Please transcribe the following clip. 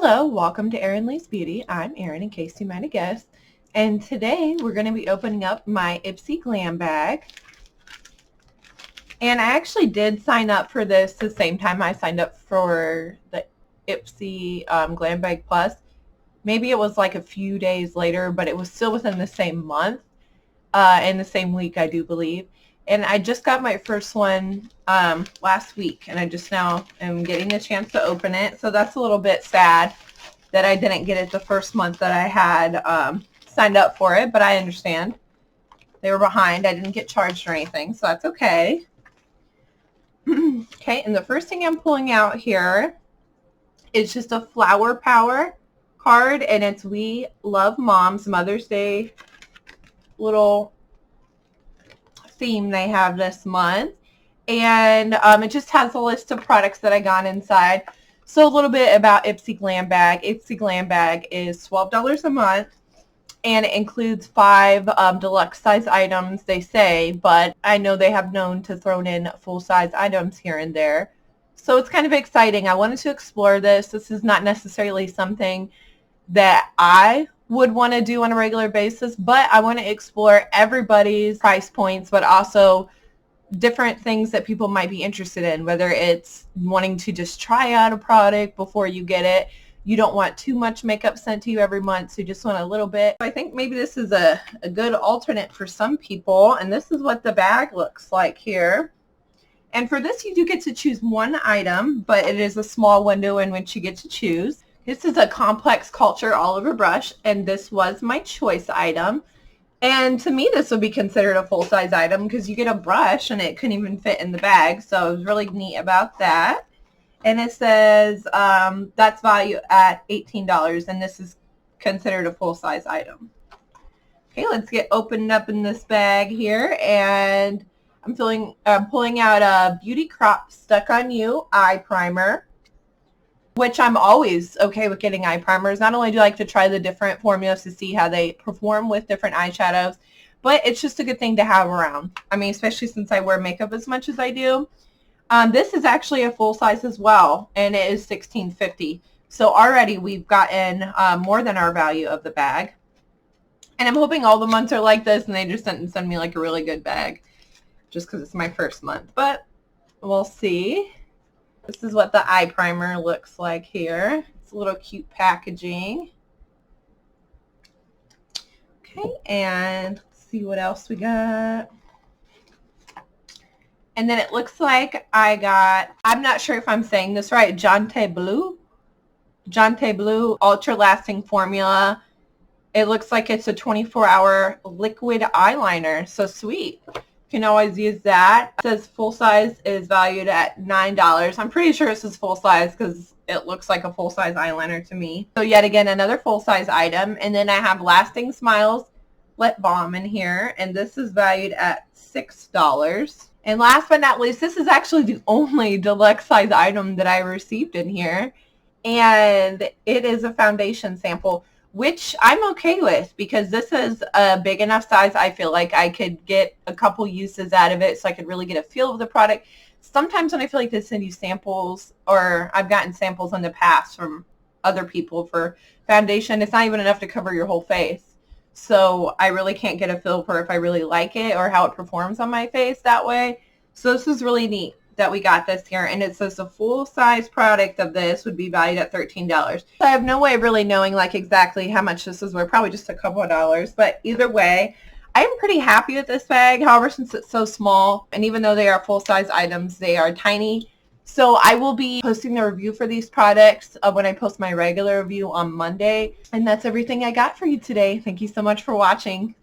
Hello, welcome to Erin Lee's Beauty. I'm Erin, in case you might have guessed. And today we're going to be opening up my IPSY glam bag. And I actually did sign up for this the same time I signed up for the IPSY Glam Bag Plus. Maybe it was like a few days later, but it was still within the same month, in the same week, I do believe. And I just got my first one last week, and I just now am getting a chance to open it. So that's a little bit sad that I didn't get it the first month that I had signed up for it, but I understand. They were behind. I didn't get charged or anything, so that's okay. Okay, and the first thing I'm pulling out here is just a Flower Power card, and it's We Love Moms Mother's Day little theme they have this month. And it just has a list of products that I got inside. So a little bit about IPSY Glam Bag. IPSY Glam Bag is $12 a month, and it includes 5 deluxe size items, they say, but I know they have known to throw in full size items here and there. So it's kind of exciting. I wanted to explore this. This is not necessarily something that I would want to do on a regular basis, but I want to explore everybody's price points, but also different things that people might be interested in, whether it's wanting to just try out a product before you get it. You don't want too much makeup sent to you every month, so you just want a little bit. I think maybe this is a good alternate for some people, and this is what the bag looks like here. And for this, you do get to choose one item, but it is a small window in which you get to choose. This is a Complex Culture all-over brush, and this was my choice item. And to me, this would be considered a full-size item because you get a brush and it couldn't even fit in the bag. So I was really neat about that. And it says that's value at $18, and this is considered a full-size item. Okay, let's get opened up in this bag here, and I'm pulling out a Beauty Crop Stuck on You eye primer, which I'm always okay with getting eye primers. Not only do I like to try the different formulas to see how they perform with different eyeshadows, but it's just a good thing to have around. I mean, especially since I wear makeup as much as I do. This is actually a full size as well, and it is $16.50. So already we've gotten more than our value of the bag. And I'm hoping all the months are like this, and they just didn't send me like a really good bag just because it's my first month. But we'll see. This is what the eye primer looks like here. It's a little cute packaging. Okay, and let's see what else we got. And then it looks like I got, I'm not sure if I'm saying this right, Jante Blue Ultra Lasting Formula. It looks like it's a 24-hour liquid eyeliner. So sweet. You can always use that. It says full size is valued at $9. I'm pretty sure this is full size because it looks like a full size eyeliner to me. So yet again, another full size item. And then I have Lasting Smiles lip balm in here, and this is valued at $6. And last but not least, this is actually the only deluxe size item that I received in here, and it is a foundation sample, which I'm okay with because this is a big enough size. I feel like I could get a couple uses out of it, so I could really get a feel of the product. Sometimes when I feel like they send you samples, or I've gotten samples in the past from other people for foundation, it's not even enough to cover your whole face. So I really can't get a feel for if I really like it or how it performs on my face that way. So this is really neat that we got this here, and it says the full size product of this would be valued at $13. So I have no way of really knowing like exactly how much this is worth, probably just a couple of dollars, but either way, I'm pretty happy with this bag. However, since it's so small, and even though they are full size items, they are tiny. So I will be posting the review for these products when I post my regular review on Monday. And that's everything I got for you today. Thank you so much for watching.